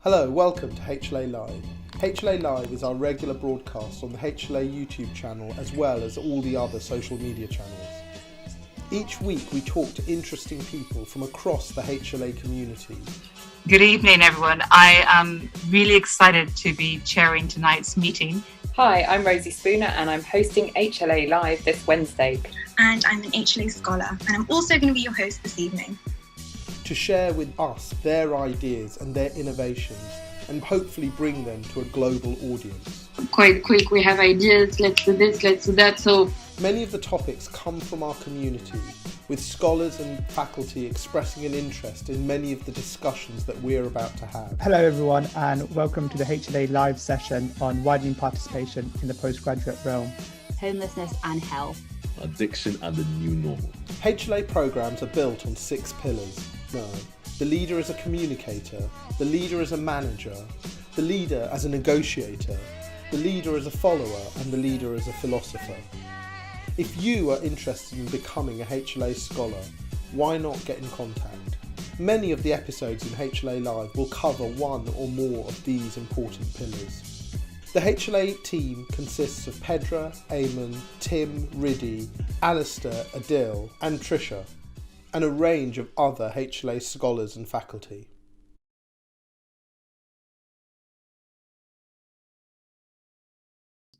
Hello, welcome to HLA Live. HLA Live is our regular broadcast on the HLA YouTube channel as well as all the other social media channels. Each week we talk to interesting people from across the HLA community. Good evening, everyone. I am really excited to be chairing tonight's meeting. Hi, I'm Rosie Spooner and I'm hosting HLA Live this Wednesday. And I'm an HLA scholar and I'm also going to be your host this evening. To share with us their ideas and their innovations and hopefully bring them to a global audience. Quite quick, we have ideas, let's do this, let's do that. So many of the topics come from our community, with scholars and faculty expressing an interest in many of the discussions that we're about to have. Hello everyone and welcome to the HLA Live session on widening participation in the postgraduate realm. Homelessness and health. Addiction and the new normal. HLA programmes are built on 6 pillars. No, the leader as a communicator, the leader as a manager, the leader as a negotiator, the leader as a follower, and the leader as a philosopher. If you are interested in becoming a HLA scholar, why not get in contact? Many of the episodes in HLA Live will cover one or more of these important pillars. The HLA team consists of Pedra, Eamon, Tim, Riddy, Alistair, Adil, and Trisha, and a range of other HLA scholars and faculty.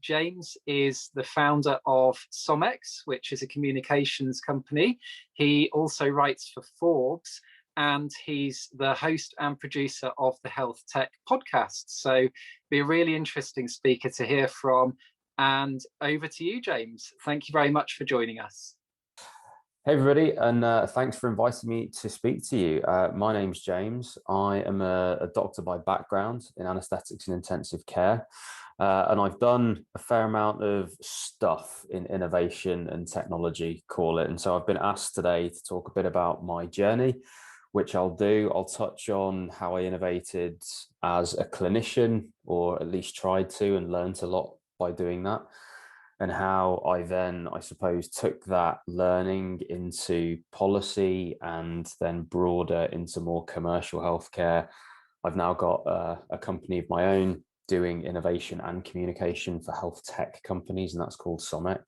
James is the founder of Somex, which is a communications company. He also writes for Forbes, and he's the host and producer of the Health Tech podcast. So be a really interesting speaker to hear from. And over to you, James. Thank you very much for joining us. Hey everybody, and thanks for inviting me to speak to you. My name's James. I am a doctor by background in anaesthetics and intensive care, and I've done a fair amount of stuff in innovation and technology, call it. And so I've been asked today to talk a bit about my journey, which I'll do. I'll touch on how I innovated as a clinician, or at least tried to, and learned a lot by doing that. And how I then, I suppose, took that learning into policy and then broader into more commercial healthcare. I've now got a company of my own doing innovation and communication for health tech companies, and that's called Somex.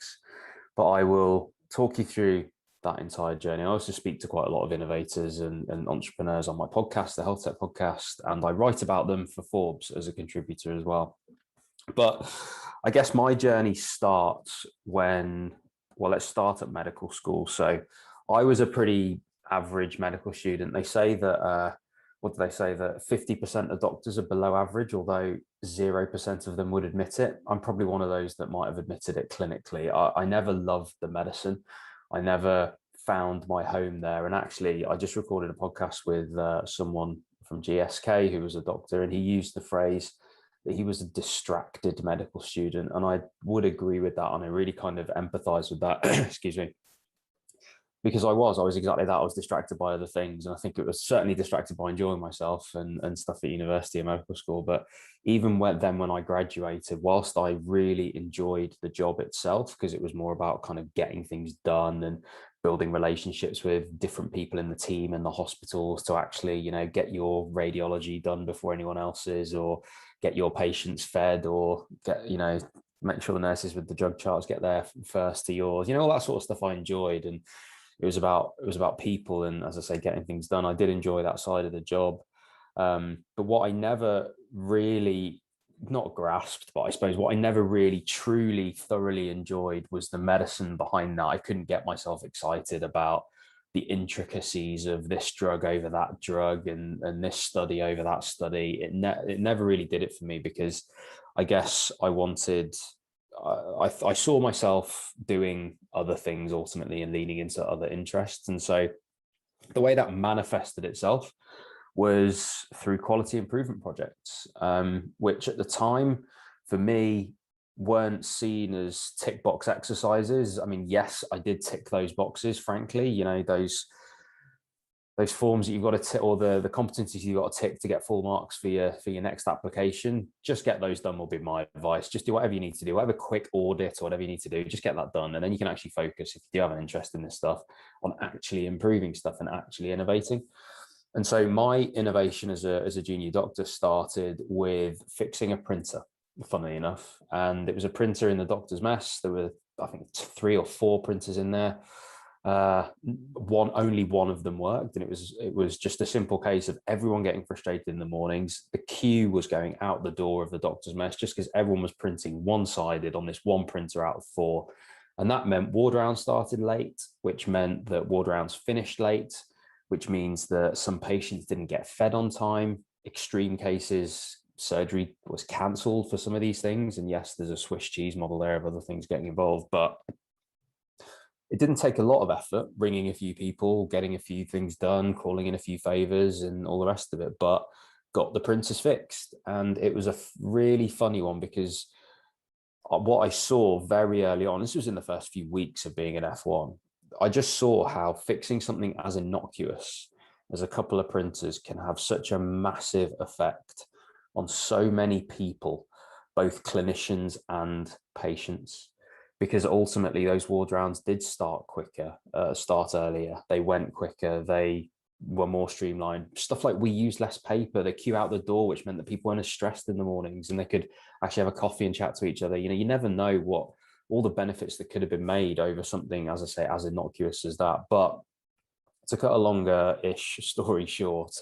But I will talk you through that entire journey. I also speak to quite a lot of innovators and entrepreneurs on my podcast, the Health Tech Podcast, and I write about them for Forbes as a contributor as well. But I guess my journey starts when, well, let's start at medical school. So I was a pretty average medical student. They say that, what do they say, that 50% of doctors are below average, although 0% of them would admit it. I'm probably one of those that might have admitted it clinically. I never loved the medicine. I never found my home there. And actually, I just recorded a podcast with someone from GSK who was a doctor, and he used the phrase that he was a distracted medical student. And I would agree with that. And I really kind of empathize with that, excuse me, because I was exactly that. I was distracted by other things. And I think it was certainly distracted by enjoying myself and stuff at university and medical school. But even when I graduated, whilst I really enjoyed the job itself, because it was more about kind of getting things done and building relationships with different people in the team and the hospitals to actually, you know, get your radiology done before anyone else's, or get your patients fed, or get, you know, make sure the nurses with the drug charts get there first to yours, you know, all that sort of stuff I enjoyed. And it was about people and, as I say, getting things done. I did enjoy that side of the job. But what I never really, not grasped, but I suppose what I never really truly thoroughly enjoyed was the medicine behind that. I couldn't get myself excited about the intricacies of this drug over that drug and this study over that study. It never really did it for me, because I guess I saw myself doing other things ultimately and leaning into other interests. And so the way that manifested itself was through quality improvement projects, which at the time for me weren't seen as tick box exercises. I mean, yes, I did tick those boxes, frankly, you know, those forms that you've got to tick, or the competencies you've got to tick to get full marks for your next application. Just get those done, will be my advice. Just do whatever you need to do, whatever quick audit or whatever you need to do, just get that done. And then you can actually focus, if you do have an interest in this stuff, on actually improving stuff and actually innovating. And so my innovation as a junior doctor started with fixing a printer, funnily enough. And it was a printer in the doctor's mess. There were, I think, 3 or 4 printers in there. Only one of them worked, and it was just a simple case of everyone getting frustrated in the mornings. The queue was going out the door of the doctor's mess just because everyone was printing one-sided on this one printer out of 4. And that meant ward rounds started late, which meant that ward rounds finished late, which means that some patients didn't get fed on time. Extreme cases, surgery was cancelled for some of these things. And yes, there's a Swiss cheese model there of other things getting involved, but it didn't take a lot of effort, ringing a few people, getting a few things done, calling in a few favors and all the rest of it, but got the printers fixed. And it was a really funny one because what I saw very early on, this was in the first few weeks of being an F1, I just saw how fixing something as innocuous as a couple of printers can have such a massive effect on so many people, both clinicians and patients, because ultimately those ward rounds did start earlier. They went quicker. They were more streamlined. Stuff like we used less paper, the queue out the door, which meant that people weren't as stressed in the mornings and they could actually have a coffee and chat to each other. You never know what all the benefits that could have been made over something, as I say, as innocuous as that. But to cut a longer-ish story short,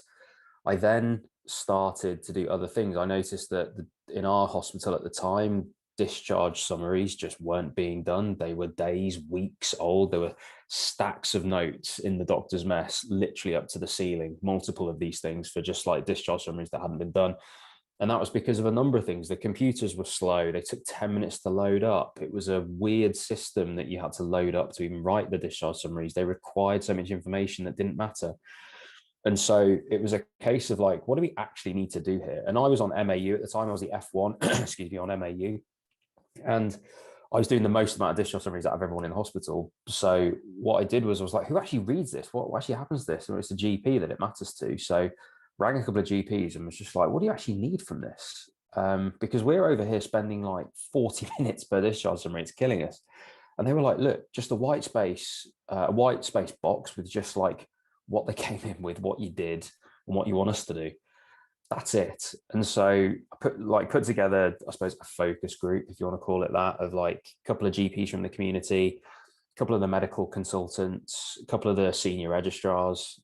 I then started to do other things. I noticed that in our hospital at the time, discharge summaries just weren't being done. They were days, weeks old. There were stacks of notes in the doctor's mess, literally up to the ceiling, multiple of these things for just like discharge summaries that hadn't been done. And that was because of a number of things. The computers were slow. They took 10 minutes to load up. It was a weird system that you had to load up to even write the discharge summaries. They required so much information that didn't matter. And so it was a case of like, what do we actually need to do here? And I was on MAU at the time. I was the F1, excuse me, on MAU. And I was doing the most amount of discharge summaries out of everyone in the hospital. So what I did was I was like, who actually reads this? What actually happens to this? And it's the GP that it matters to. So rang a couple of GPs and was just like, what do you actually need from this? Because we're over here spending like 40 minutes per discharge summary. It's killing us. And they were like, look, just a white space box with just like what they came in with, what you did and what you want us to do. That's it. And so I put together, I suppose, a focus group, if you want to call it that, of like a couple of GPs from the community, a couple of the medical consultants, a couple of the senior registrars,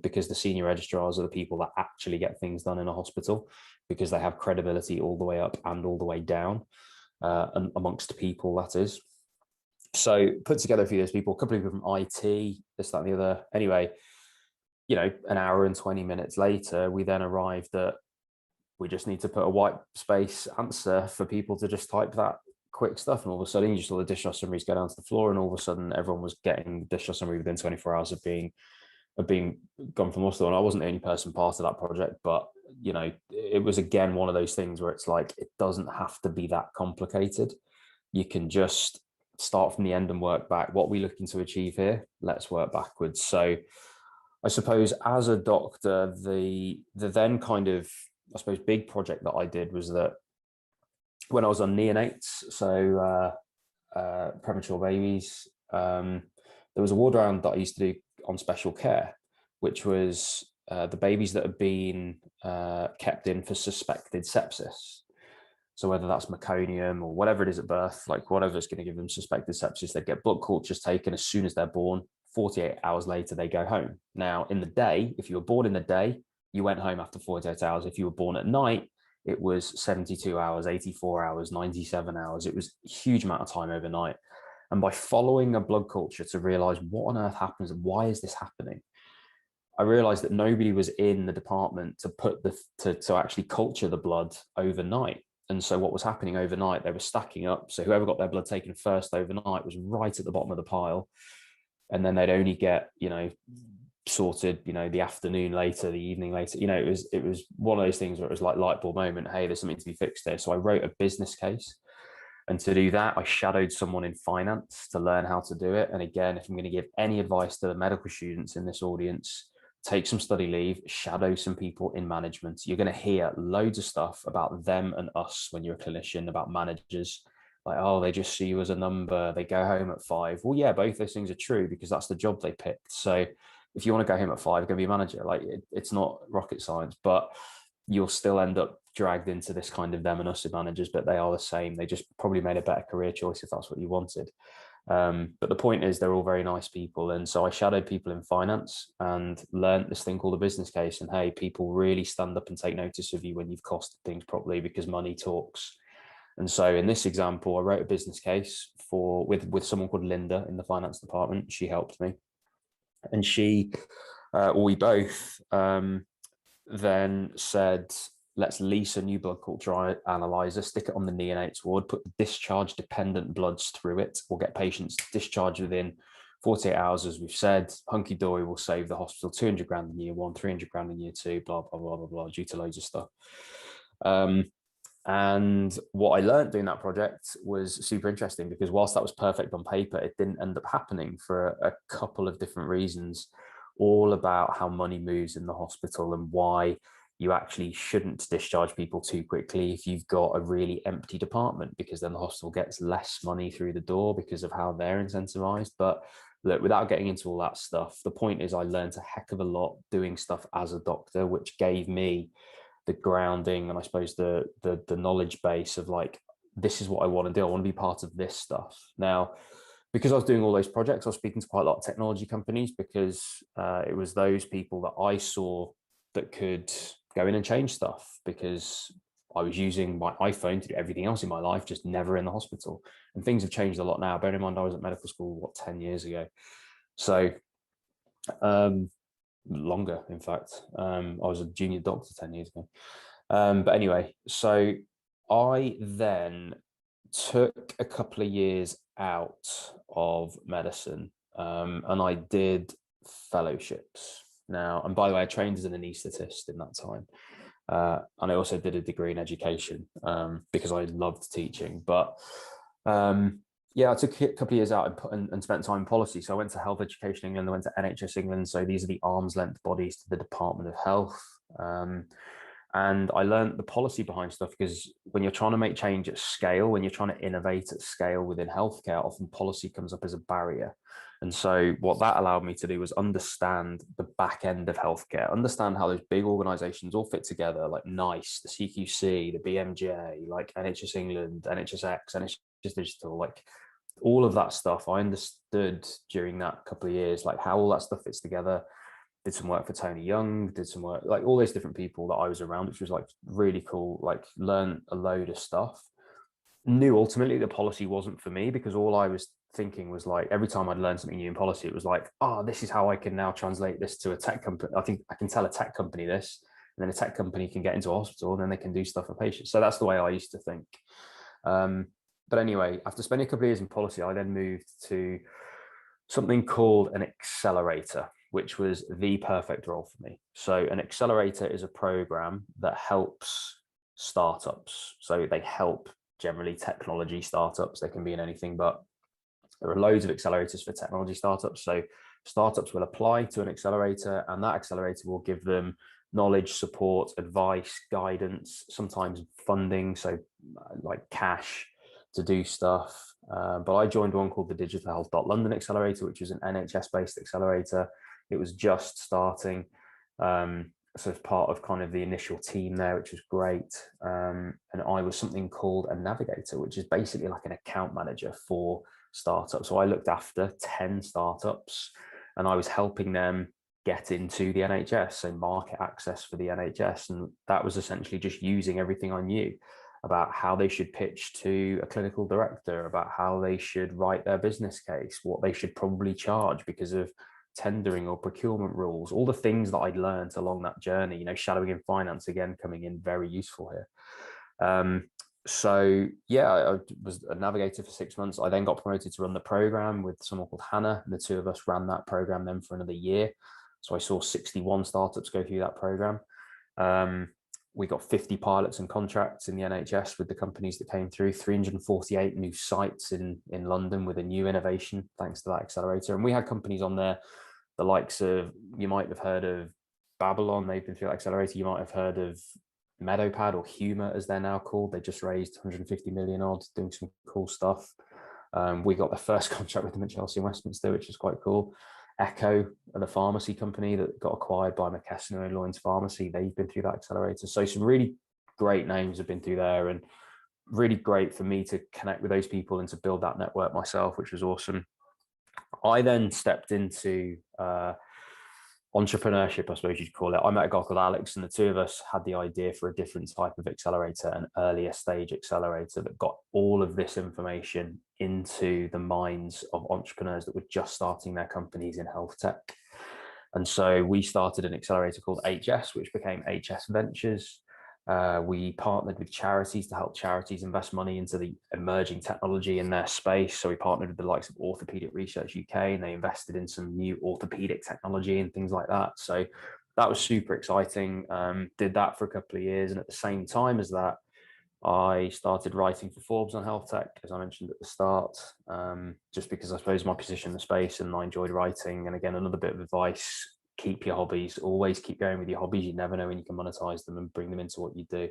because the senior registrars are the people that actually get things done in a hospital because they have credibility all the way up and all the way down, and amongst people, that is. So put together a few of those people, a couple of people from IT, this, that, and the other. Anyway, an hour and 20 minutes later, we then arrived at, we just need to put a white space answer for people to just type that quick stuff. And all of a sudden, you just saw the discharge summaries go down to the floor, and all of a sudden, everyone was getting discharge summary within 24 hours of being gone from hospital. And I wasn't the only person part of that project, but it was again one of those things where it's like, it doesn't have to be that complicated. You can just start from the end and work back. What are we looking to achieve here? Let's work backwards. So I suppose as a doctor, the then kind of, I suppose, big project that I did was that when I was on neonates, so premature babies, there was a ward round that I used to do on special care, which was the babies that have been kept in for suspected sepsis. So whether that's meconium or whatever it is at birth, like whatever's going to give them suspected sepsis, they get blood cultures taken as soon as they're born. 48 hours later, they go home. Now, in the day, if you were born in the day, you went home after 48 hours. If you were born at night, it was 72 hours, 84 hours, 97 hours. It was a huge amount of time overnight. And by following a blood culture to realize what on earth happens and why is this happening, I realized that nobody was in the department to put to actually culture the blood overnight. And so what was happening overnight, they were stacking up. So whoever got their blood taken first overnight was right at the bottom of the pile. And then they'd only get, sorted, the afternoon later, the evening later. It was one of those things where it was like light bulb moment. Hey, there's something to be fixed there. So I wrote a business case. And to do that, I shadowed someone in finance to learn how to do it. And again, if I'm going to give any advice to the medical students in this audience, take some study leave, shadow some people in management. You're going to hear loads of stuff about them and us when you're a clinician, about managers. Like, oh, they just see you as a number, they go home at 5. Well, yeah, both those things are true because that's the job they picked. So if you want to go home at 5, go be a manager. Like it's not rocket science, but you'll still end up dragged into this kind of them and us as managers, but they are the same. They just probably made a better career choice if that's what you wanted. But the point is, they're all very nice people. And so I shadowed people in finance and learned this thing called a business case. And hey, people really stand up and take notice of you when you've costed things properly, because money talks. And so in this example, I wrote a business case with someone called Linda in the finance department. She helped me. And we both then said, let's lease a new blood culture analyzer, stick it on the neonates ward, put the discharge dependent bloods through it. We'll get patients discharged within 48 hours, as we've said. Hunky dory will save the hospital 200 grand in year 1, 300 grand in year 2, blah, blah, blah, blah, blah, due to loads of stuff. And what I learned doing that project was super interesting, because whilst that was perfect on paper, it didn't end up happening for a couple of different reasons, all about how money moves in the hospital and why you actually shouldn't discharge people too quickly if you've got a really empty department, because then the hospital gets less money through the door because of how they're incentivized. But look, without getting into all that stuff, the point is I learned a heck of a lot doing stuff as a doctor, which gave me the grounding and I suppose the knowledge base of like, this is what I want to do. I want to be part of this stuff. Now, because I was doing all those projects, I was speaking to quite a lot of technology companies, because it was those people that I saw that could go in and change stuff, because I was using my iPhone to do everything else in my life, just never in the hospital. And things have changed a lot now. Bear in mind, I was at medical school, 10 years ago? So longer, in fact. I was a junior doctor 10 years ago. But anyway, so I then took a couple of years out of medicine, and I did fellowships. Now, and by the way, I trained as an anaesthetist in that time. And I also did a degree in education because I loved teaching. But yeah, I took a couple of years out and spent time in policy. So I went to Health Education England, I went to NHS England. So these are the arm's length bodies to the Department of Health. And I learned the policy behind stuff, because when you're trying to make change at scale, when you're trying to innovate at scale within healthcare, often policy comes up as a barrier. And so what that allowed me to do was understand the back end of healthcare, understand how those big organizations all fit together, like NICE, the CQC, the BMJ, like NHS England, NHSX, NHS Digital, like all of that stuff. I understood during that couple of years, like how all that stuff fits together. Did some work for Tony Young, did some work, like all those different people that I was around, which was like really cool, like learn a load of stuff. Knew ultimately the policy wasn't for me, because all I was thinking was like, every time I'd learn something new in policy, it was like, oh, this is how I can now translate this to a tech company. I think I can tell a tech company this, and then a tech company can get into a hospital, and then they can do stuff for patients. So that's the way I used to think. But anyway, after spending a couple of years in policy, I then moved to something called an accelerator, which was the perfect role for me. So an accelerator is a program that helps startups. So they help generally technology startups. They can be in anything, but there are loads of accelerators for technology startups. So startups will apply to an accelerator, and that accelerator will give them knowledge, support, advice, guidance, sometimes funding, so like cash to do stuff. But I joined one called the Digital Health London Accelerator, which is an NHS-based accelerator. It was just starting. So as part of kind of the initial team there, which was great. And I was something called a navigator, which is basically like an account manager for startups. So I looked after 10 startups, and I was helping them get into the NHS, so market access for the NHS. And that was essentially just using everything I knew about how they should pitch to a clinical director, about how they should write their business case, what they should probably charge because of tendering or procurement rules, all the things that I'd learned along that journey, you know, shadowing in finance again, coming in very useful here. So yeah, I was a navigator for 6 months. I then got promoted to run the program with someone called Hannah, and the two of us ran that program then for another year. So I saw 61 startups go through that program. We got 50 pilots and contracts in the NHS with the companies that came through, 348 new sites in London with a new innovation, thanks to that accelerator. And we had companies on there, the likes of, you might have heard of Babylon, they've been through that accelerator. You might have heard of Medopad, or Humour as they're now called. They just raised 150 million odd, doing some cool stuff. We got the first contract with them at Chelsea and Westminster, which is quite cool. Echo, the pharmacy company that got acquired by McKesson and Lloyd's Pharmacy, they've been through that accelerator. So some really great names have been through there, and really great for me to connect with those people and to build that network myself, which was awesome. I then stepped into entrepreneurship, I suppose you'd call it. I met a guy called Alex, and the two of us had the idea for a different type of accelerator, an earlier stage accelerator that got all of this information into the minds of entrepreneurs that were just starting their companies in health tech. And so we started an accelerator called HS, which became HS Ventures. We partnered with charities to help charities invest money into the emerging technology in their space. So we partnered with the likes of Orthopedic Research UK, and they invested in some new orthopedic technology and things like that. So that was super exciting. Did that for a couple of years. And at the same time as that, I started writing for Forbes on health tech, as I mentioned at the start, just because I suppose my position in the space and I enjoyed writing. And again, another bit of advice: keep your hobbies, always keep going with your hobbies. You never know when you can monetize them and bring them into what you do.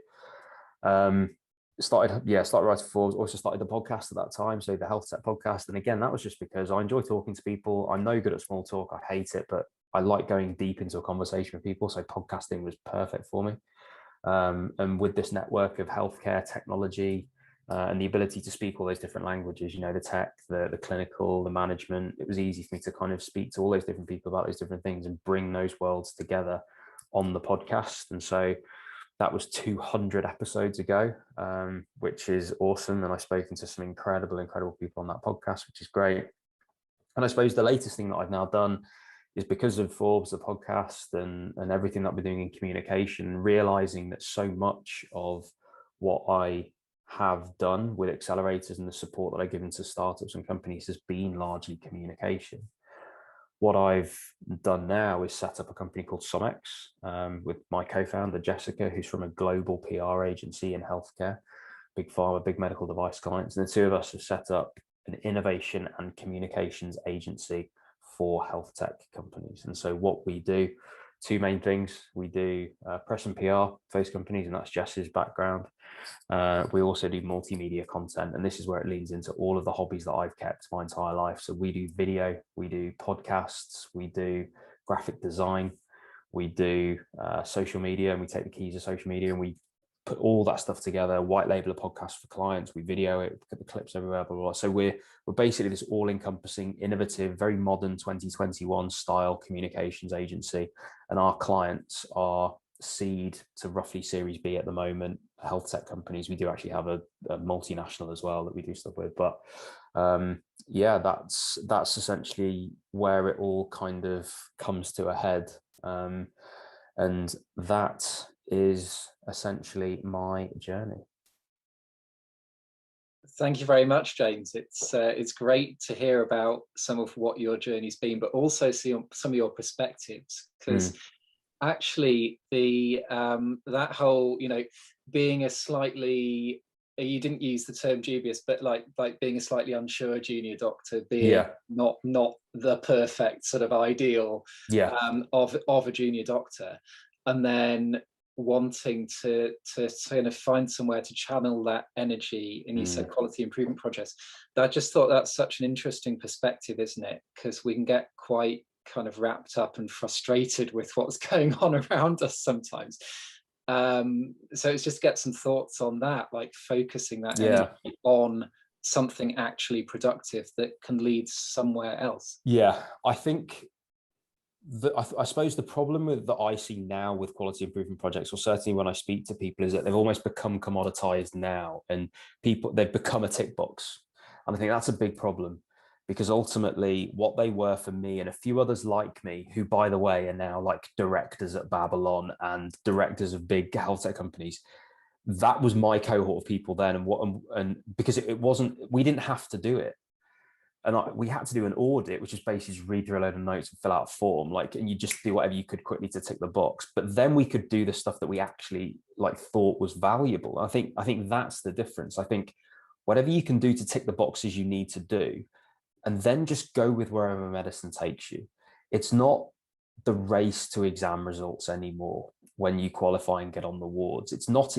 Started writing for Forbes, also started the podcast at that time, so the Health Tech Podcast. And again, that was just because I enjoy talking to people. I'm no good at small talk, I hate it, but I like going deep into a conversation with people, so podcasting was perfect for me. And with this network of healthcare technology, and the ability to speak all those different languages, the tech, the clinical, the management, it was easy for me to kind of speak to all those different people about those different things and bring those worlds together on the podcast. And so that was 200 episodes ago, which is awesome. And I've spoken to some incredible people on that podcast, which is great. And I suppose the latest thing that I've now done is, because of Forbes, the podcast, and everything that we're doing in communication, realizing that so much of what I have done with accelerators and the support that I've given to startups and companies has been largely communication. What I've done now is set up a company called Somex, with my co-founder Jessica, who's from a global PR agency in healthcare, big pharma, big medical device clients. And the two of us have set up an innovation and communications agency for health tech companies. And so what we do, two main things: we do press and PR for those companies, and that's Jess's background. We also do multimedia content, and this is where it leads into all of the hobbies that I've kept my entire life. So we do video, we do podcasts, we do graphic design, we do social media, and we take the keys of social media and we put all that stuff together, white label a podcast for clients, we video it, put the clips everywhere, blah, blah, blah. So we're basically this all-encompassing, innovative, very modern 2021 style communications agency, and our clients are seed to roughly Series B at the moment, health tech companies. We do actually have a multinational as well that we do stuff with, but that's essentially where it all kind of comes to a head, and that is essentially my journey. Thank you very much, James. It's great to hear about some of what your journey's been, but also see some of your perspectives, because actually that whole, being a slightly, you didn't use the term dubious, but like being a slightly unsure junior doctor, being not the perfect sort of ideal of a junior doctor, and then wanting to kind of find somewhere to channel that energy in, you said, quality improvement projects. I just thought that's such an interesting perspective, isn't it? Because we can get quite kind of wrapped up and frustrated with what's going on around us sometimes. So it's just get some thoughts on that, like focusing that energy on something actually productive that can lead somewhere else. I think I suppose the problem that I see now with quality improvement projects, or certainly when I speak to people, is that they've almost become commoditized now, and they've become a tick box. And I think that's a big problem, because ultimately what they were for me and a few others like me, who, by the way, are now like directors at Babylon and directors of big health tech companies, that was my cohort of people then. And because it wasn't, we didn't have to do it. And we had to do an audit, which is basically just read through a load of notes and fill out a form, and you just do whatever you could quickly to tick the box. But then we could do the stuff that we actually thought was valuable. I think that's the difference. I think whatever you can do to tick the boxes you need to do, and then just go with wherever medicine takes you. It's not the race to exam results anymore when you qualify and get on the wards. It's not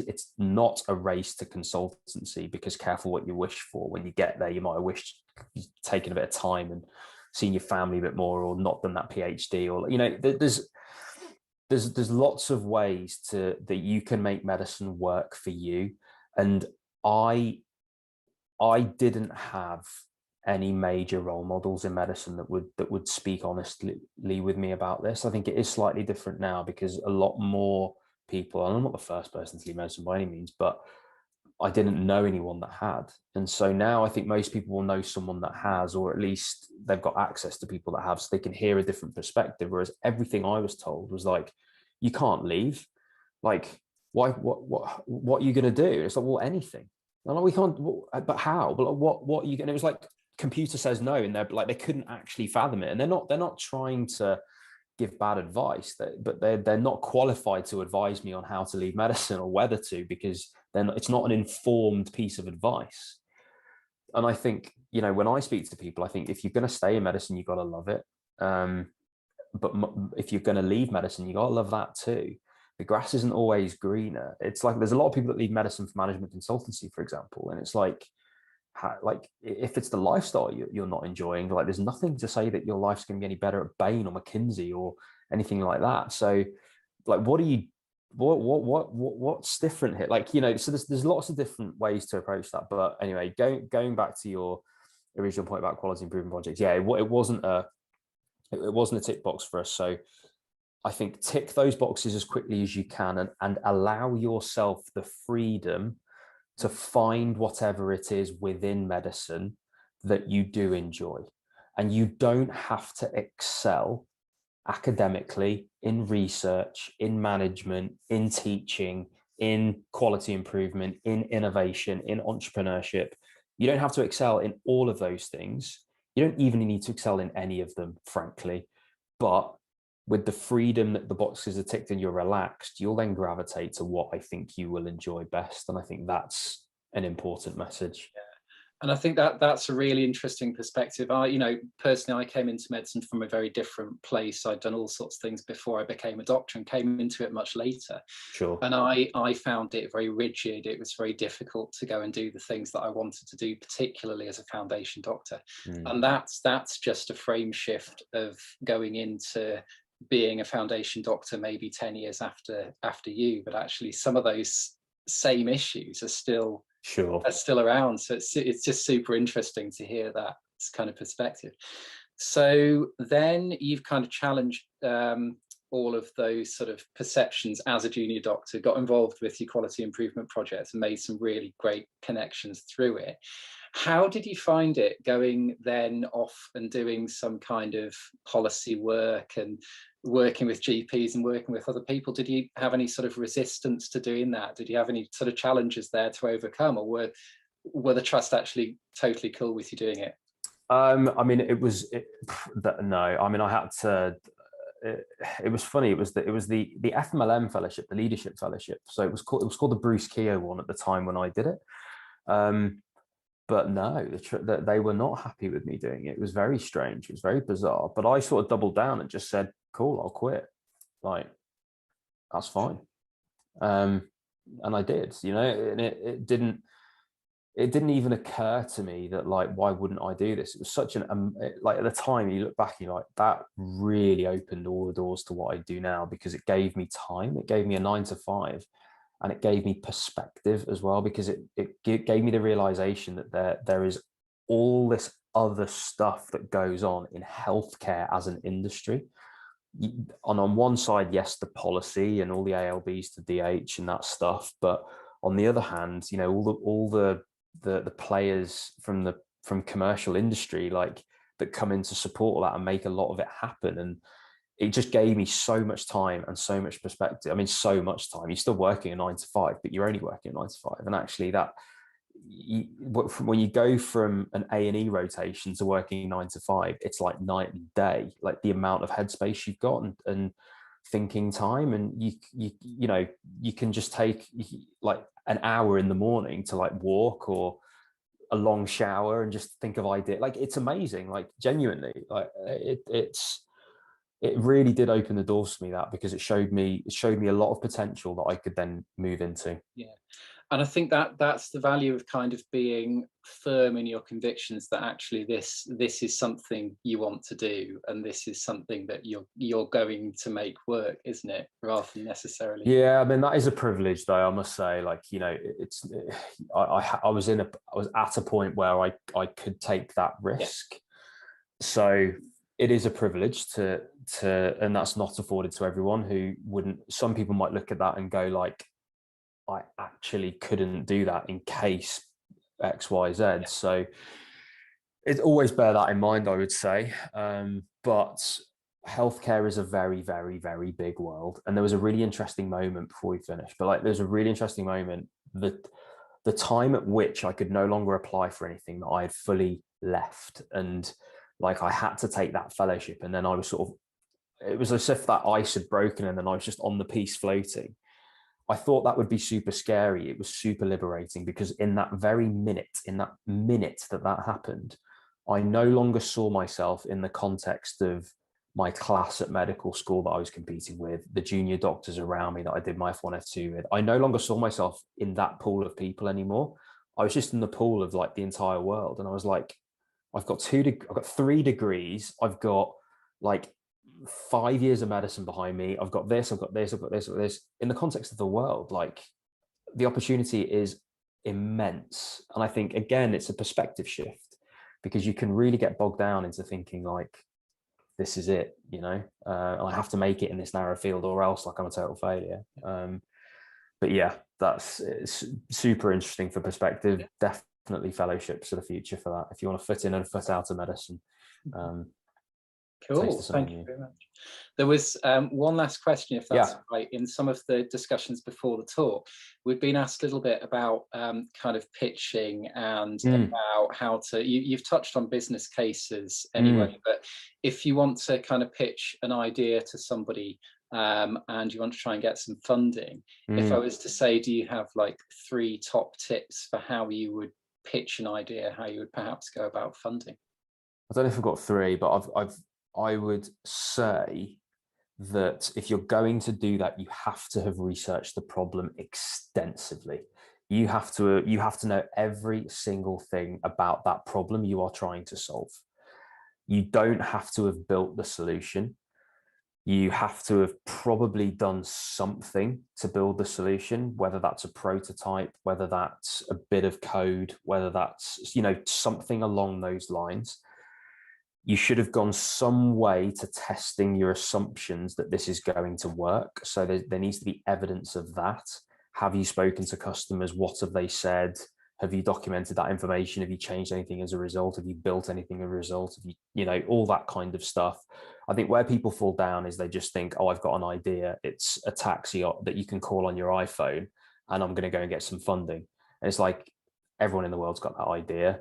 a race to consultancy, because careful what you wish for. When you get there, you might have wished you'd taken a bit of time and seen your family a bit more, or not done that PhD, or, you know, there's lots of ways that you can make medicine work for you. And I didn't have any major role models in medicine that would speak honestly with me about this. I think it is slightly different now, because a lot more people, and I'm not the first person to leave medicine by any means, but I didn't know anyone that had. And so now I think most people will know someone that has, or at least they've got access to people that have, so they can hear a different perspective. Whereas everything I was told was like, you can't leave. Like, why? What are you going to do? It's like, well, anything. I'm like, we can't. But how? But what are you? And it was like, computer says no, and they're like, they couldn't actually fathom it. And they're not trying to give bad advice, but they're not qualified to advise me on how to leave medicine or whether to, because then it's not an informed piece of advice. And I think, you know, when I speak to people, I think if you're going to stay in medicine, you've got to love it. But if you're going to leave medicine, you got to love that too. The grass isn't always greener. It's like, there's a lot of people that leave medicine for management consultancy, for example, and it's like if it's the lifestyle you're not enjoying, like, there's nothing to say that your life's going to be any better at Bain or McKinsey or anything like that. So, like, what's different here? Like, you know, so there's lots of different ways to approach that. But anyway, going back to your original point about quality improvement projects, yeah, it wasn't a tick box for us. So I think tick those boxes as quickly as you can, and allow yourself the freedom to find whatever it is within medicine that you do enjoy. And you don't have to excel academically, in research, in management, in teaching, in quality improvement, in innovation, in entrepreneurship. You don't have to excel in all of those things. You don't even need to excel in any of them, frankly. But with the freedom that the boxes are ticked and you're relaxed, you'll then gravitate to what I think you will enjoy best. And I think that's an important message. Yeah. And I think that's a really interesting perspective. Personally, I came into medicine from a very different place. I'd done all sorts of things before I became a doctor, and came into it much later. Sure. And I found it very rigid. It was very difficult to go and do the things that I wanted to do, particularly as a foundation doctor. And that's just a frame shift of going into being a foundation doctor maybe 10 years after you, but actually some of those same issues are still around. So it's just super interesting to hear that kind of perspective. So then you've kind of challenged all of those sort of perceptions as a junior doctor, got involved with your quality improvement projects, and made some really great connections through it. How did you find it going then off and doing some kind of policy work and working with GPs and working with other people? Did you have any sort of resistance to doing that? Did you have any sort of challenges there to overcome, or were the trust actually totally cool with you doing it? I mean, no. I mean, I had to. It was funny. It was the FMLM fellowship, the leadership fellowship. So it was called the Bruce Keogh one at the time when I did it. But no, they were not happy with me doing it. It was very strange. It was very bizarre. But I sort of doubled down and just said, cool, I'll quit. Like, that's fine. And I did, you know, and it didn't even occur to me that, like, why wouldn't I do this? It was such like, at the time you look back, you're like, that really opened all the doors to what I do now, because it gave me time. It gave me a 9 to 5. And it gave me perspective as well, because it gave me the realization that there is all this other stuff that goes on in healthcare as an industry. And on one side, yes, the policy and all the ALBs to DH and that stuff, but on the other hand, you know, all the players from commercial industry, like, that come in to support that and make a lot of it happen. And it just gave me so much time and so much perspective. I mean, so much time. You're still working a 9 to 5, but you're only working a 9 to 5. And actually, when you go from an A&E rotation to working 9 to 5, it's like night and day. Like, the amount of headspace you've got and thinking time, and you can just take like an hour in the morning to, like, walk, or a long shower, and just think of idea. Like, it's amazing. Like, genuinely, like, it really did open the doors for me, that, because it showed me a lot of potential that I could then move into. Yeah. And I think that that's the value of kind of being firm in your convictions that actually this is something you want to do, and this is something that you're going to make work, isn't it? Rather than necessarily. Yeah, I mean, that is a privilege, though, I must say. Like, you know, I was at a point where I could take that risk. Yeah. So it is a privilege to and that's not afforded to everyone who wouldn't. Some people might look at that and go like, I actually couldn't do that in case X, Y, Z. Yeah. So it's always bear that in mind, I would say. But healthcare is a very, very, very big world. And there was a really interesting moment before we finish, but like, there's a really interesting moment that the time at which I could no longer apply for anything that I had fully left. And like, I had to take that fellowship. And then I was sort of, it was as if that ice had broken and then I was just on the piece floating. I thought that would be super scary. It was super liberating because in that very minute, that happened, I no longer saw myself in the context of my class at medical school that I was competing with, the junior doctors around me that I did my F1, F2 with. I no longer saw myself in that pool of people anymore. I was just in the pool of like the entire world. And I was like, I've got 3 degrees. I've got like 5 years of medicine behind me. I've got this, I've got this, I've got this, I've got this. In the context of the world, like the opportunity is immense. And I think, again, it's a perspective shift because you can really get bogged down into thinking like, this is it, you know, and I have to make it in this narrow field or else like I'm a total failure. But yeah, it's super interesting for perspective. Definitely fellowships are the future for that. If you want to foot in and foot out of medicine. Cool, thank you very much. There was one last question, if that's right. In some of the discussions before the talk, we've been asked a little bit about kind of pitching and about how to, you've touched on business cases anyway, but if you want to kind of pitch an idea to somebody and you want to try and get some funding, if I was to say, do you have like 3 top tips for how you would pitch an idea, how you would perhaps go about funding? I don't know if I've got 3, but I would say that if you're going to do that, you have to have researched the problem extensively. You have to know every single thing about that problem you are trying to solve. You don't have to have built the solution. You have to have probably done something to build the solution, whether that's a prototype, whether that's a bit of code, whether that's, you know, something along those lines. You should have gone some way to testing your assumptions that this is going to work. So there needs to be evidence of that. Have you spoken to customers? What have they said? Have you documented that information? Have you changed anything as a result? Have you built anything as a result? Have you, you know, all that kind of stuff. I think where people fall down is they just think, oh, I've got an idea. It's a taxi that you can call on your iPhone and I'm going to go and get some funding. And it's like, everyone in the world's got that idea.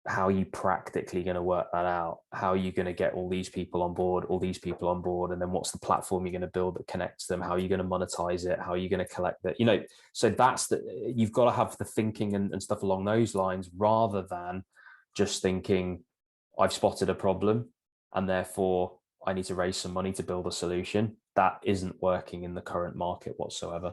How are you practically going to work that out? How are you going to get all these people on board, and then what's the platform you're going to build that connects them? How are you going to monetize it? How are you going to collect that? You know, so you've got to have the thinking and stuff along those lines, rather than just thinking, I've spotted a problem and therefore I need to raise some money to build a solution. That isn't working in the current market whatsoever.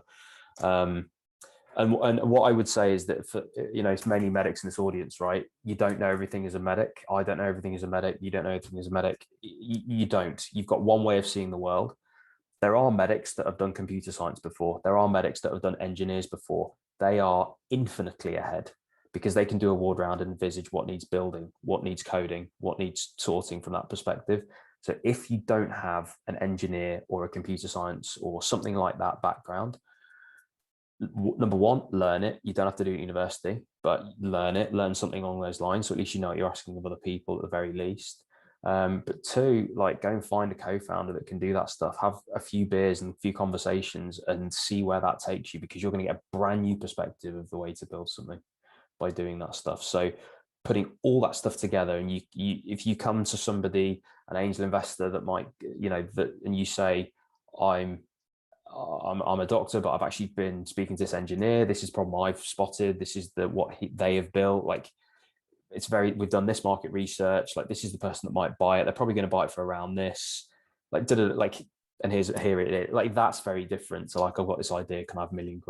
And what I would say is that, for, you know, it's mainly medics in this audience, right? You don't know everything as a medic. I don't know everything as a medic. You don't know everything as a medic. You don't. You've got one way of seeing the world. There are medics that have done computer science before. There are medics that have done engineers before. They are infinitely ahead because they can do a ward round and envisage what needs building, what needs coding, what needs sorting from that perspective. So if you don't have an engineer or a computer science or something like that background, number one, learn it. You don't have to do it at university, but learn something along those lines. So at least you know what you're asking of other people at the very least. But 2, like, go and find a co-founder that can do that stuff. Have a few beers and a few conversations and see where that takes you, because you're going to get a brand new perspective of the way to build something by doing that stuff. So putting all that stuff together, and you if you come to somebody, an angel investor that might, you know, that, and you say, I'm a doctor, but I've actually been speaking to this engineer. This is a problem I've spotted. This is they have built. Like, we've done this market research. Like, this is the person that might buy it. They're probably going to buy it for around this. And here it is. Like, that's very different. So like, I've got this idea. Can I have £1 million?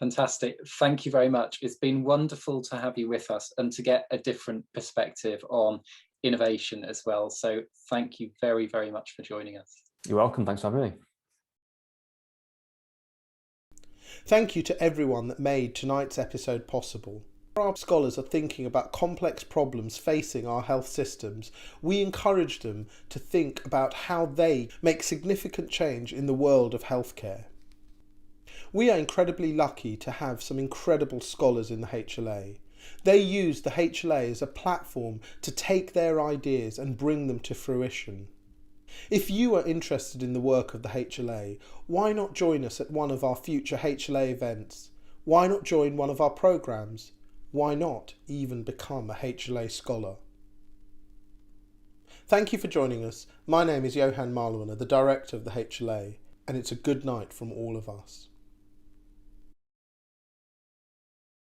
Fantastic. Thank you very much. It's been wonderful to have you with us and to get a different perspective on innovation as well. So thank you very, very much for joining us. You're welcome. Thanks for having me. Thank you to everyone that made tonight's episode possible. Our scholars are thinking about complex problems facing our health systems. We encourage them to think about how they make significant change in the world of healthcare. We are incredibly lucky to have some incredible scholars in the HLA. They use the HLA as a platform to take their ideas and bring them to fruition. If you are interested in the work of the HLA, why not join us at one of our future HLA events? Why not join one of our programs? Why not even become a HLA scholar? Thank you for joining us. My name is Johan Marlwaner, the Director of the HLA, and it's a good night from all of us.